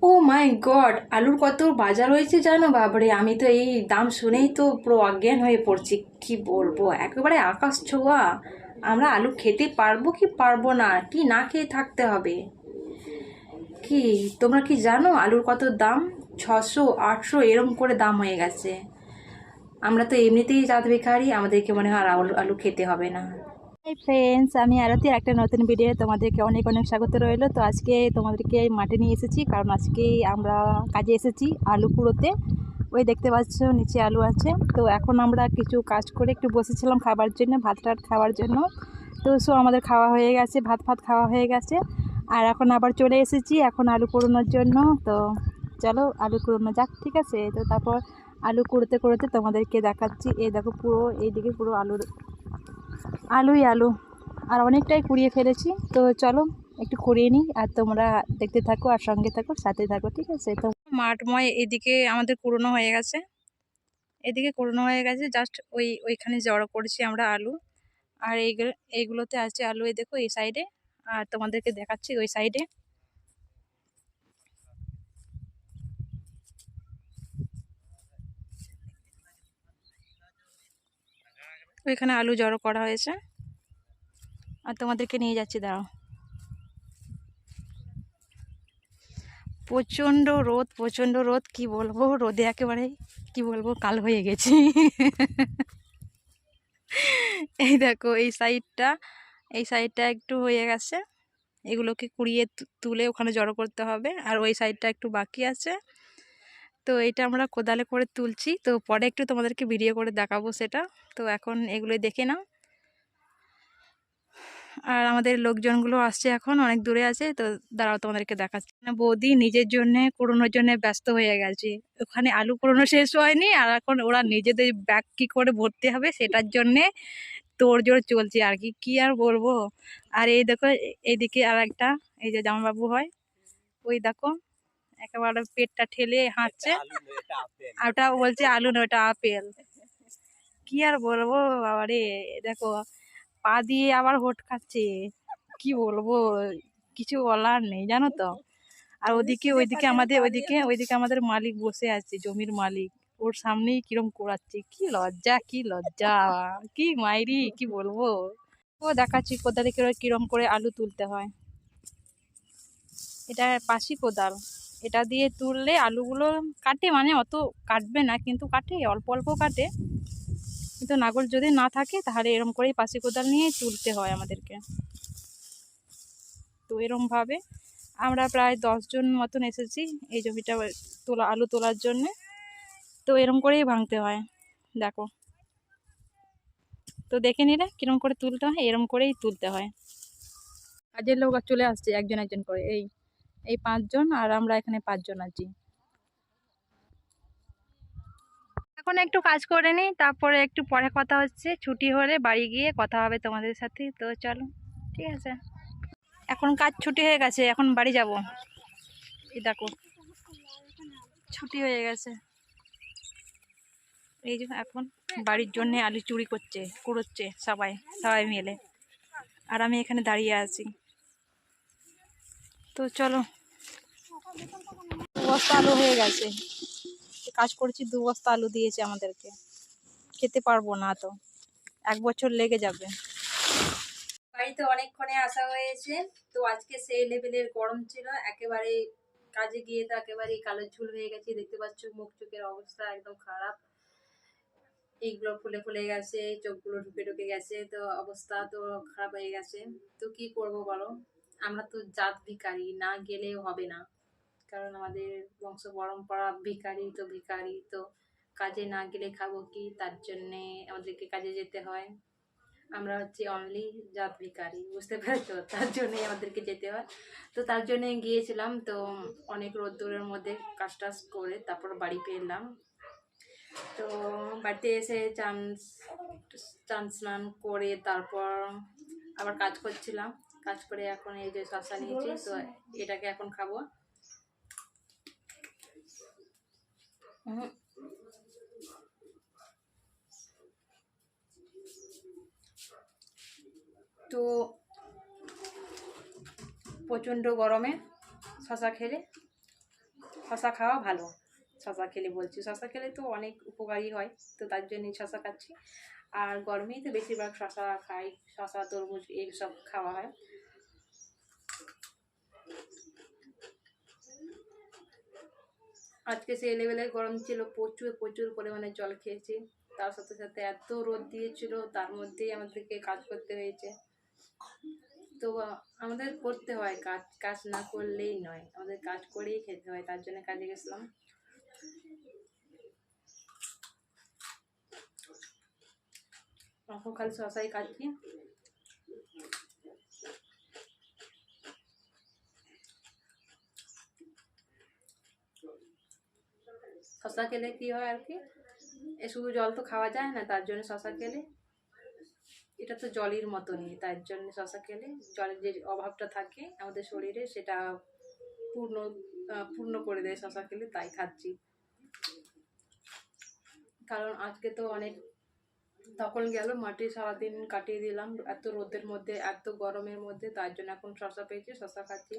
ও মাই god, আলুর কত বাজার হয়েছে জানো? বাবারে, আমি তো এই দাম শুনেই তো পুরো অজ্ঞান হয়ে পড়ছি। কি বলবো, একেবারে আকাশ ছোঁয়া। আমরা আলু খেতে পারবো কি পারবো না, কি না খেয়ে থাকতে হবে? কি তোমরা কি জানো আলুর কত দাম? 600 800 এরম করে দাম হয়ে গেছে। আমরা তো এমনিতেই জাত ভিখারি, আমাদেরকে মনে হয় আর আলু আলু খেতে হবে না। হাই ফ্রেন্ডস, আমি আরতি, একটা নতুন ভিডিও তোমাদেরকে অনেক অনেক স্বাগত রইলো। তো আজকে তোমাদেরকে মাঠে নিয়ে এসেছি, কারণ আজকে আমরা কাজে এসেছি আলু কুড়োতে। ওই দেখতে পাচ্ছ নিচে আলু আছে। তো এখন আমরা কিছু কাজ করে একটু বসেছিলাম খাবার জন্য, ভাত টাত খাওয়ার জন্য। তো আমাদের খাওয়া হয়ে গেছে, ভাত ফাত খাওয়া হয়ে গেছে। আর এখন আবার চলে এসেছি এখন আলু কুড়োনোর জন্য। তো চলো আলু কুড়োনো যাক, ঠিক আছে? তো তারপর আলু কুড়োতে কুড়োতে তোমাদেরকে দেখাচ্ছি। এই দেখো পুরো এইদিকে পুরো আলুই আলু, আর অনেকটাই কুড়িয়ে ফেলেছি। তো চলো একটু কুড়িয়ে নিই, আর তোমরা দেখতে থাকো আর সঙ্গে থাকো, সাথে থাকো, ঠিক আছে? তো মাঠময় এদিকে আমাদের কুড়োনো হয়ে গেছে, এদিকে কুড়োনো হয়ে গেছে, জাস্ট ওইখানে জড়ো করেছি আমরা আলু। আর এইগুলোতে আছে আলু, এই দেখো এই সাইডে। আর তোমাদেরকে দেখাচ্ছি ওই সাইডে। ওইখানে আলু জড়ো করা হয়েছে, আর তোমাদেরকে নিয়ে যাচ্ছি, দাঁড়াও। প্রচণ্ড রোদ, প্রচণ্ড রোদ, কি বলবো, রোদে একেবারে কি বলবো কাল হয়ে গেছি। এই দেখো এই সাইডটা একটু হয়ে গেছে। এগুলোকে কুড়িয়ে তুলে ওখানে জড়ো করতে হবে, আর ওই সাইডটা একটু বাকি আছে। তো এটা আমরা কোদালে করে তুলছি, তো পরে একটু তোমাদেরকে ভিডিও করে দেখাবো সেটা। তো এখন এগুলোই দেখে নাও। আর আমাদের লোকজনগুলো আসছে, এখন অনেক দূরে আছে। তো দাঁড়াও তোমাদেরকে দেখাচ্ছি। বৌদি নিজের জন্য কুড়োনোর জন্য ব্যস্ত হয়ে গেছে। ওখানে আলু কুড়োনো শেষ হয়নি, আর এখন ওরা নিজেদের ব্যাগ কি করে ভরতে হবে সেটার জন্যে তোড়জোড় চলছে আর কি, কি আর বলবো। আর এই দেখো এইদিকে আর একটা, এই যে জামাইবাবু হয়, ওই দেখো একেবারে পেটটা ঠেলে হাঁটছে। আর ওটা বলছে আলু না, ওটা আপেল। কি আর বলবো বাবারে, দেখো পা দিয়ে আবার হোট খাচ্ছে। কি বলবো, কিছু বলার নেই, জানো তো। আর ওইদিকে আমাদের মালিক বসে আছে, জমির মালিক। ওর সামনেই কিরম কোড়াচ্ছে, কি লজ্জা, কি লজ্জা, কি মাইরি, কি বলবো। ও দেখাচ্ছি কোদালে করে কিরম করে আলু তুলতে হয়। এটা পাশি কোদাল, এটা দিয়ে তুললে আলুগুলো কাটে, মানে অত কাটবে না, কিন্তু কাটে, অল্প অল্প কাটে। কিন্তু নাগল যদি না থাকে তাহলে এরম করেই পাশি কোদাল নিয়ে তুলতে হয় আমাদেরকে। তো এরম ভাবে আমরা প্রায় 10 জন মতন এসেছি এই জমিটা আলু তোলার জন্যে। তো এরম করেই ভাঙতে হয়, দেখো। তো দেখে নিলে কিরম করে তুলতে হয়, এরম করেই তুলতে হয়। কাজের লোক চলে আসছে একজন একজন করে, এই 5 জন, আর আমরা এখানে 5 জন আছি। এখন একটু কাজ করে নিই, তারপরে একটু পরে কথা হচ্ছে, ছুটি হলে বাড়ি গিয়ে কথা হবে তোমাদের সাথে। তো চলো, ঠিক আছে। এখন কাজ ছুটি হয়ে গেছে, এখন বাড়ি যাব। এই দেখো ছুটি হয়ে গেছে। এই যে এখন বাড়ির জন্য আলু চুরি করছে, কুড়োচ্ছে সবাই সবাই মিলে, আর আমি এখানে দাঁড়িয়ে আছি। তো চলো, 2 বস্তা আলু হয়ে গেছে। কাজ করছি, 2 বস্তা আলু দিয়েছে আমাদেরকে। খেতে পারবো না তো, 1 বছর লেগে যাবে। বাড়িতে অনেকক্ষণে আসা হয়েছে। তো আজকে সেই লেভেলের গরম ছিল, একেবারে কাজে গিয়ে তো একেবারে কালো ঝুল হয়ে গেছে। দেখতে পাচ্ছ মুখ চোখের অবস্থা একদম খারাপ, এইগুলো ফুলে ফুলে গেছে, চোখগুলো ঢুকে ঢুকে গেছে, তো অবস্থা তো খারাপ হয়ে গেছে। তো কি করব বলো, আমরা তো জাত ভিখারি, না গেলেও হবে না, কারণ আমাদের বংশ পরম্পরা ভিখারি। তো ভিখারি তো কাজে না গেলে খাবো কি, তার জন্যে আমাদেরকে কাজে যেতে হয়। আমরা হচ্ছে অনলি জাত ভিখারি, বুঝতে পারছো? তার জন্যই আমাদেরকে যেতে হয়। তো তার জন্যে গিয়েছিলাম। তো অনেক রোদ্দুরের মধ্যে কাজ টাজ করে তারপর বাড়ি ফিরলাম। তো বাড়িতে এসে চান স্নান করে তারপর আবার কাজ করছিলাম। কাজ করে এখন এই যে শসা নিয়েছি, তো এটাকে এখন খাবো। তো প্রচণ্ড গরমে শসা খেলে শশা খাওয়া ভালো, শশা খেলে বলছি, শশা খেলে তো অনেক উপকারী হয়, তো তার জন্যই শশা খাচ্ছি। আর গরমেই তো বেশিরভাগ শশা খাই, শশা তরমুজ এইসব খাওয়া হয়। আজকে সেই লেভেলের গরম ছিল, প্রচুর প্রচুর পরিমাণে জল খেয়েছি, তার সাথে সাথে এত রোদ দিয়েছিল, তার মধ্যেই আমাদেরকে কাজ করতে হয়েছে। তো আমাদের করতে হয় কাজ, কাজ না করলেই নয়, আমাদের কাজ করেই খেতে হয়, তার জন্য কাজে গেছিলাম। এখন খালি শশাই খাচ্ছি। শশা খেলে কি হয় আর কি, এ শুধু জল তো খাওয়া যায় না, তার জন্য শশা খেলে, এটা তো জলের মতনই, তার জন্য শশা খেলে জলের যে অভাবটা থাকে আমাদের শরীরে সেটা পূর্ণ পূর্ণ করে দেয় শশা খেলে, তাই খাচ্ছি। কারণ আজকে তো অনেক তখন গেল মাটি, সারাদিন কাটিয়ে দিলাম এত রোদের মধ্যে, এত গরমের মধ্যে, তার জন্য এখন শশা পেয়েছি, শশা খাচ্ছি।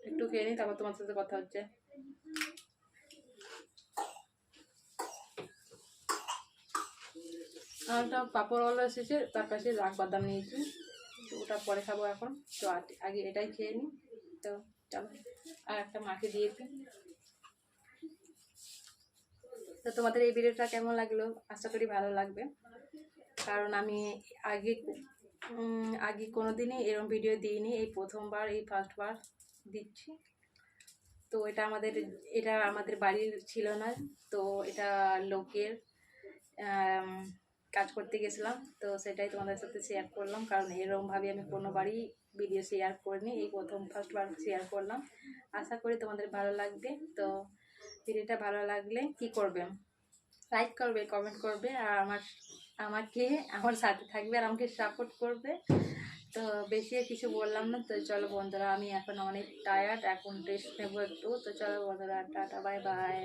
একটু খেয়ে নিই, তারপর তোমার সাথে কথা হচ্ছে। আর একটা পাঁপড়ওয়ালা এসেছে, তার কাছে রাগ বাদাম নিয়েছি, তো ওটা পরে খাবো এখন। তো আগে এটাই খেয়ে নিই, তো চলো। আর একটা মাকে দিয়েছি। তো তোমাদের এই ভিডিওটা কেমন লাগলো, আশা করি ভালো লাগবে, কারণ আমি আগে আগে কোনোদিনই এরকম ভিডিও দিইনি, এই প্রথমবার, এই ফার্স্টবার দিচ্ছি। তো এটা আমাদের বাড়ির ছিল না, তো এটা লোকের কাজ করতে গেছিলাম, তো সেটাই তোমাদের সাথে শেয়ার করলাম, কারণ এরকমভাবে আমি কোনোবারই ভিডিও শেয়ার করিনি, এই প্রথম ফার্স্টবার শেয়ার করলাম। আশা করি তোমাদের ভালো লাগবে। তো ভিডিওটা ভালো লাগলে কি করবে, লাইক করবে, কমেন্ট করবে, আর আমার সাথে থাকবে আর আমাকে সাপোর্ট করবে। তো বেশি আর কিছু বললাম না, তো চলো বন্ধুরা, আমি এখন অনেক টায়ার্ড, এখন রেস্ট নেবো একটু, তো চলো বন্ধুরা, টাটা, বাই বাই।